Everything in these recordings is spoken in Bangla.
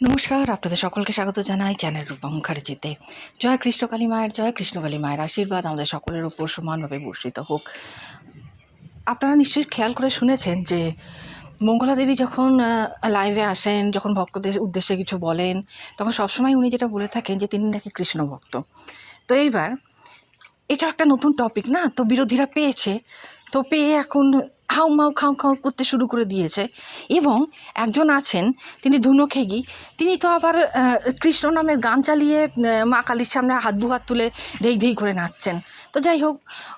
নমস্কার, আপনাদের সকলকে স্বাগত জানাই চ্যানেল রূপা মুখার্জিতে। জয় কৃষ্ণকালী মায়ের, জয় কৃষ্ণকালী মায়ের আশীর্বাদ আমাদের সকলের ওপর সমানভাবে বর্ষিত হোক। আপনারা নিশ্চয়ই খেয়াল করে শুনেছেন যে মঙ্গলা দেবী যখন লাইভে আসেন, যখন ভক্তদের উদ্দেশ্যে কিছু বলেন, তখন সবসময় উনি যেটা বলে থাকেন যে তিনি নাকি কৃষ্ণ ভক্ত। তো এইবার এটা একটা নতুন টপিক না, তো বিরোধীরা পেয়েছে, তো পেয়ে এখন হাউ মাউ খাও খাও করতে শুরু করে দিয়েছে। এবং একজন আছেন, তিনি ধুনো খেগি, তিনি তো আবার কৃষ্ণ নামের গান চালিয়ে মা কালীর সামনে হাত দুহাত তুলে ধেই ধেই করে নাচছেন। তো যাই হোক,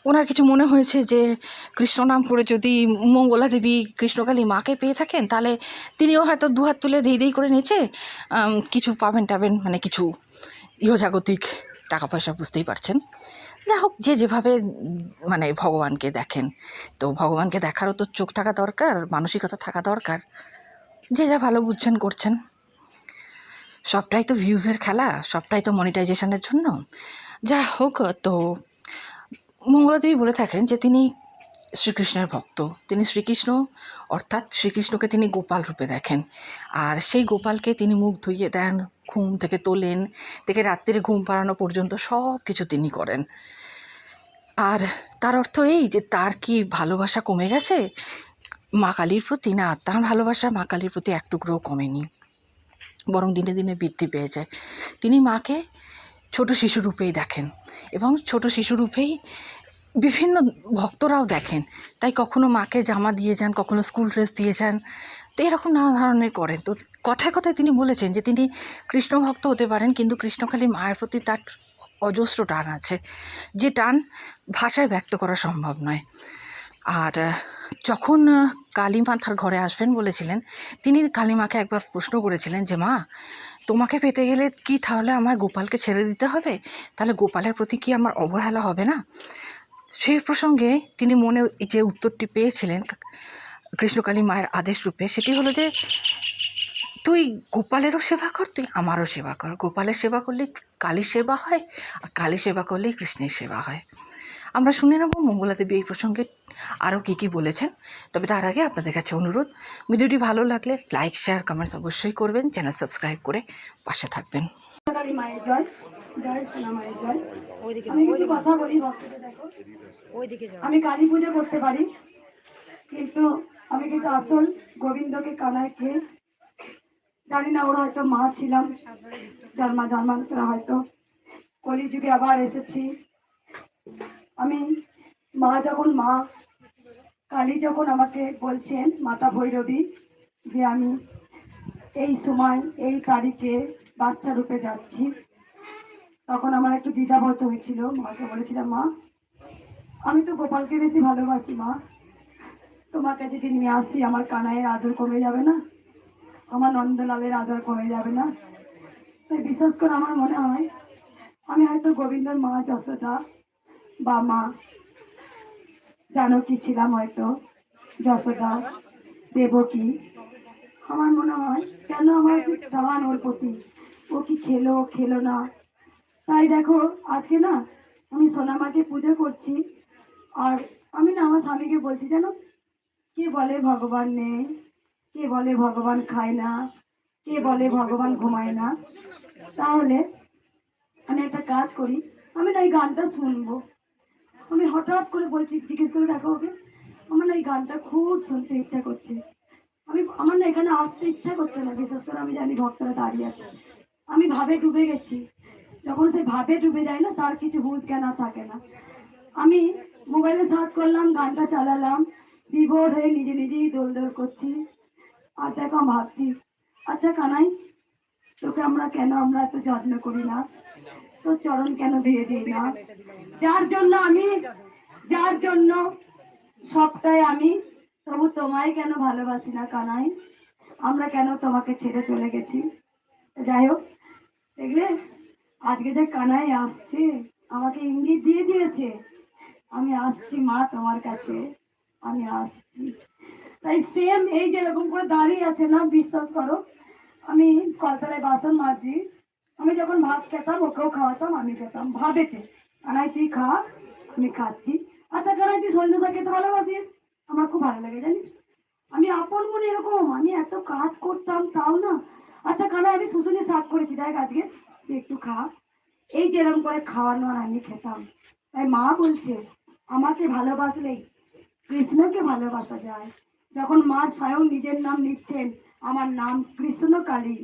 ওনার কিছু মনে হয়েছে যে কৃষ্ণ নাম করে যদি মঙ্গলা দেবী কৃষ্ণকালী মাকে পেয়ে থাকেন, তাহলে তিনিও হয়তো দুহাত তুলে ধেই ধেই করে নেচে কিছু পাবেন টাবেন, মানে কিছু ইহজাগতিক টাকা পয়সা, বুঝতেই পারছেন। যাই হোক, যে যেভাবে মানে ভগবানকে দেখেন, তো ভগবানকে দেখারও তো চোখ থাকা দরকার, মানসিকতা থাকা দরকার। যে যা ভালো বুঝছেন করছেন, সবটাই তো ভিউজের খেলা, সবটাই তো মনিটাইজেশনের জন্য। যা হোক, তো মঙ্গলাদেবী বলে থাকেন যে তিনি শ্রীকৃষ্ণের ভক্ত, তিনি শ্রীকৃষ্ণ, অর্থাৎ শ্রীকৃষ্ণকে তিনি গোপাল রূপে দেখেন। আর সেই গোপালকে তিনি মুখ ধুইয়ে দেন, ঘুম থেকে তোলেন, থেকে রাত্রিরে ঘুম পাড়ানো পর্যন্ত সব কিছু তিনি করেন। আর তার অর্থ এই যে তার কি ভালোবাসা কমে গেছে মা কালীর প্রতি? না, তার ভালোবাসা মা কালীর প্রতি এক টুকরোও কমেনি, বরং দিনে দিনে বৃদ্ধি পেয়েছে। তিনি মাকে ছোট শিশুরূপেই দেখেন, এবং ছোট শিশুরূপেই বিভিন্ন ভক্তরাও দেখেন। তাই কখনো মাকে জামা দিয়ে যান, কখনো স্কুল ড্রেস দিয়ে যান, তো এরকম নানা ধরনের করেন। তো কথায় কথায় তিনি বলেছেন যে তিনি কৃষ্ণ ভক্ত হতে পারেন, কিন্তু কৃষ্ণকালী মায়ের প্রতি তার অজস্র টান আছে, যে টান ভাষায় ব্যক্ত করা সম্ভব নয়। আর যখন কালীমা তার ঘরে আসবেন বলেছিলেন, তিনি কালীমাকে একবার প্রশ্ন করেছিলেন যে মা, তোমাকে পেতে গেলে কি তাহলে আমায় গোপালকে ছেড়ে দিতে হবে? তাহলে গোপালের প্রতি কি আমার অবহেলা হবে না? সেই প্রসঙ্গে তিনি মনে যে উত্তরটি পেয়েছিলেন কৃষ্ণকালী মায়ের আদেশ রূপে, সেটি হলো যে তুই গোপালেরও সেবা কর, তুই আমারও সেবা কর। গোপালের সেবা করলে কালীর সেবা হয়, আর কালীর সেবা করলেই কৃষ্ণের সেবা হয়। আমরা শুনে নেব মঙ্গলা দেবী এই প্রসঙ্গে আরও কী কী বলেছেন। তবে তার আগে আপনাদের কাছে অনুরোধ, ভিডিওটি ভালো লাগলে লাইক, শেয়ার, কমেন্টস অবশ্যই করবেন, চ্যানেল সাবস্ক্রাইব করে পাশে থাকবেন। মায়ের জয়, জয় সোনা মায়ের জয়। আমি কিছু কথা বলি ভক্তদের, দেখো আমি কালী পুজো করতে পারি, কিন্তু আমি কিন্তু আসল গোবিন্দকে কানাইকে জানি না। ওরা হয়তো মা ছিলাম জন্মান্তরে, হয়তো কলিযুগে আবার এসেছি আমি। মা যখন মা কালী যখন আমাকে বলছেন মাতা ভৈরবী যে আমি এই সময় এই তারিখে বাচ্চা রূপে যাচ্ছি, তখন আমার একটু দ্বিধাবোধ হয়েছিল। মাকে বলেছিলাম মা, আমি তো গোপালকে বেশি ভালোবাসি মা, তোমাকে যদি নিয়ে আসি আমার কানাইয়ের আদর কমে যাবে না? আমার নন্দলালের আদর কমে যাবে না? তাই বিশেষ করে আমার মনে হয় আমি হয়তো গোবিন্দর মা যশোদা বা মা জানকী ছিলাম, হয়তো যশোদা দেবকী। আমার মনে হয় কেন আমার কি টান ওর প্রতি, ও কি খেলো খেলো না। তাই দেখো আজকে না আমি সোনামাকে পুজো করছি, আর আমি না আমার স্বামীকে বলছি, জানো কে বলে ভগবান নেই, কে বলে ভগবান খায় না, কে বলে ভগবান ঘুমায় না। তাহলে আমি একটা কাজ করি, আমি না এই গানটা শুনবো। আমি হঠাৎ করে বলছি, জিজ্ঞেস করে দেখো ওকে, আমার না এই গানটা খুব শুনতে ইচ্ছা করছে। আমার না এখানে আসতে ইচ্ছা করছে না, বিশেষ করে আমি জানি ভক্তরা দাঁড়িয়ে আছে। আমি ভাবে ডুবে গেছি। যখন সে ভাবে ডুবে যায় না, তার কিছু হুঁশ জ্ঞান আর থাকে না। আমি মোবাইলে সার্চ করলাম, গানটা চালালাম, বিভোর হয়ে নিজে নিজেই দোল দোল করছি। আর দেখো ভাবছি, আচ্ছা কানাই, তোকে আমরা এত যত্ন করি না, তোর চরণ কেন ধুয়ে দিই না? যার জন্য সবটাই আমি, তবু তোমায় কেন ভালোবাসি না কানাই? আমরা কেন তোমাকে ছেড়ে চলে গেছি? যাই হোক, দেখলে আজকে যে কানাই আসছে, আমাকে ইঙ্গিত দিয়ে দিয়েছে আমি আসছি মা তোমার কাছে, আমি আসছি। তাই সেম এই যেরকম করে দাঁড়িয়ে আছে না, বিশ্বাস করো আমি কলতলায় বাসন মাজি, আমি যখন ভাত খেতাম ওকেও খাওয়াতাম, আমি খেতাম ভাবেতে। কানাই তুই খা, আমি খাচ্ছি। আচ্ছা কানাই তুই সন্ধ্যা খেতে ভালোবাসিস? আমার খুব ভালো লাগে জানিস, আমি আপন মনে এরকম, আমি এত কাজ করতাম তাও না। আচ্ছা কানাই আমি শাক করেছি দেখ আজকে, তুই একটু খা। এই যেরকম করে খাওয়ানো আর আমি খেতাম। তাই মা বলছে আমাকে ভালোবাসলেই কৃষ্ণকে ভালোবাসা যায়। যখন মা স্বয়ং নিজের নাম নিচ্ছেন, আমার নাম কৃষ্ণ কালী,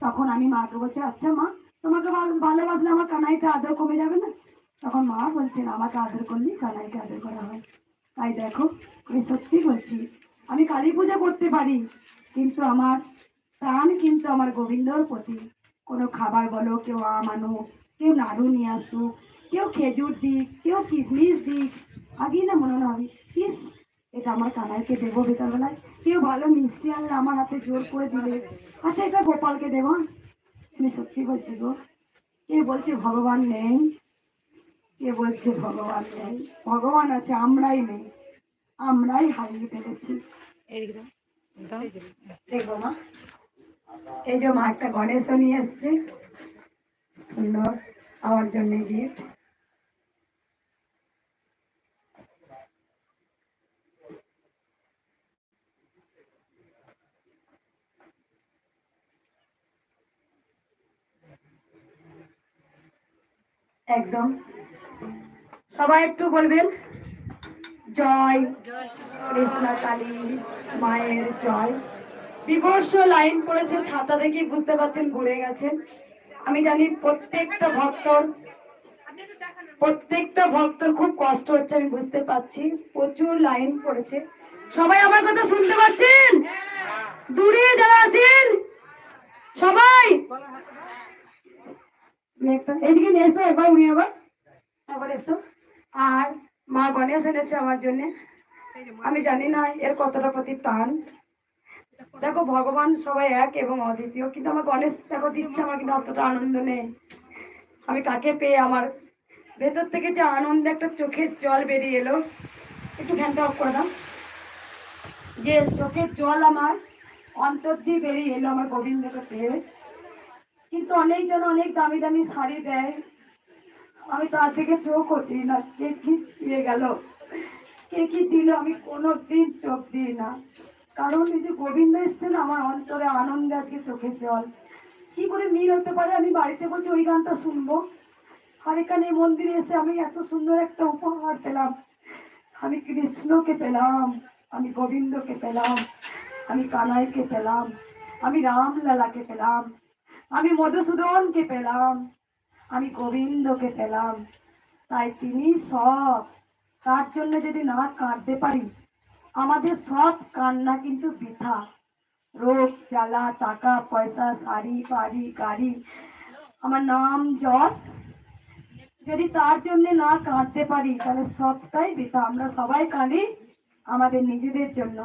তখন আমি মাকে বলছি আচ্ছা মা, তোমাকে ভালোবাসলে আমার কানাইকে আদর কমে যাবে না? তখন মা বলছেন আমাকে আদর করলেই কানাইকে আদর করা হয়। তাই দেখো, আমি সত্যি বলছি, আমি কালী পূজা করতে পারি, কিন্তু আমার প্রাণ কিন্তু আমার গোবিন্দর প্রতি। কোনো খাবার বলো, কেউ আম আনো, কেউ নাড়ু নিয়ে আসুক, কেউ খেজুর দিক, কেউ কিশমিশ দিক, আগেই না মনে হবে ইস এটা আমার কানাইকে দেবো বিকালবেলায়। কেউ ভালো মিষ্টি আনলে আমার হাতে জোর করে দিলে আচ্ছা এটা গোপালকে দেবো। আমি সত্যি বলছি গো, কে বলছে ভগবান নেই? কে বলছে ভগবান নেই? ভগবান আছে, আমরাই নেই, আমরাই হারিয়ে ফেলেছি। দেখো মা, এই যে মা একটা গণেশও নিয়ে এসছে, সুন্দর আমার জন্য গিফট। একদম সবাই একটু বলবেন জয় কৃষ্ণ কালী মায়ের জয়। বিভৎস লাইন পড়েছে, ছাতা দেখি বুঝতে পারছেন ঘুরে গেছেন। আমি জানি প্রত্যেকটা ভক্তর খুব কষ্ট হচ্ছে, আমি বুঝতে পারছি, প্রচুর লাইন পড়েছে। সবাই আমার কথা শুনতে পাচ্ছেন? দূরে যারা আছেন সবাই এদিকে নিয়ে এসো, একবার উনি আবার এসো। আর মা গণেশ এনেছে আমার জন্য, আমি জানি না এর কতটা প্রতি টান। দেখো ভগবান সবাই এক এবং অদ্বিতীয়, কিন্তু আমার গণেশ দেখো দিচ্ছে, আমার কিন্তু অতটা আনন্দ নেই। আমি কাকে পেয়ে আমার ভেতর থেকে যে আনন্দে একটা চোখের জল বেরিয়ে এলো, একটু ফ্যানটা অফ করে দাও, যে চোখের জল আমার অন্তর দিয়ে বেরিয়ে এলো আমার গোবিন্দকে পেয়ে। কিন্তু অনেকজন অনেক দামি দামি শাড়ি দেয়, আমি তার থেকে চোখ দিই না। কে কি দিয়ে গেল, কে কি দিল, আমি কোনোদিন চোখ দিই না। কারণ এই যে গোবিন্দ এসছেন আমার অন্তরে আনন্দে আজকে চোখের জল। কি করে মিল হতে পারে? আমি বাড়িতে বলছি ওই গানটা শুনবো, আর এখানে মন্দিরে এসে আমি এত সুন্দর একটা উপহার পেলাম। আমি কৃষ্ণকে পেলাম, আমি গোবিন্দকে পেলাম, আমি কানাইকে পেলাম, আমি রামলালাকে পেলাম, আমি মধুসূদনকে পেলাম, আমি গোবিন্দকে পেলাম। তাই তিনি সব, তার জন্য যদি না কাঁদতে পারি, আমাদের সব কান্না কিন্তু বৃথা। রোগ জ্বালা, টাকা পয়সা, শাড়ি বাড়ি গাড়ি, আমার নাম যশ, যদি তার জন্য না কাঁদতে পারি তাহলে সবটাই বৃথা। আমরা সবাই কাঁদি আমাদের নিজেদের জন্য,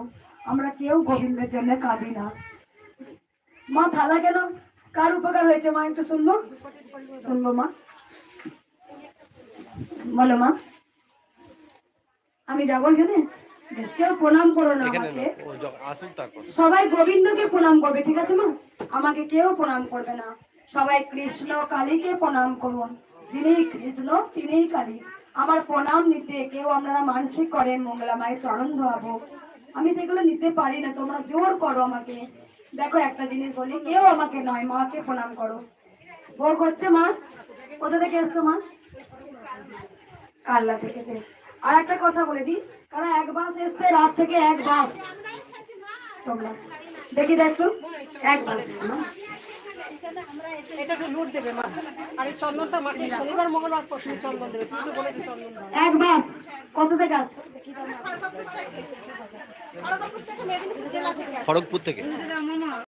আমরা কেউ গোবিন্দের জন্য কাঁদি না। মা থালা কেন, কার উপকার হয়েছে মা একটু শুনবো, শুনবো মা, বলো মা। আমি যাবো এখানে, কেউ প্রণাম করো না আমাকে, সবাই গোবিন্দকে প্রণাম করবে, ঠিক আছে মা? আমাকে কেউ প্রণাম করবে না, সবাই কৃষ্ণ কালীকে প্রণাম করুন। যিনি কৃষ্ণ তিনিই কালী। আমার প্রণাম নিতে কেউ আপনারা মানসিক করেন মঙ্গলা মায়ের চরণ ধোয়াবো, আমি সেগুলো নিতে পারি না, তোমরা জোর করো আমাকে। দেখো একটা জিনিস বলি, কেউ আমাকে নয়, মাকে প্রণাম করো। ভোগ হচ্ছে মা, কোথা থেকে এসছো মা? কাল্লা থেকে এসছো। আর একটা কথা বলে দিই, কারণ এক বাস এসছে রাত থেকে, এক বাস তোমরা দেখি দেখো, এক বাস এক বাস কত থেকে আসছো? খড়গপুর থেকে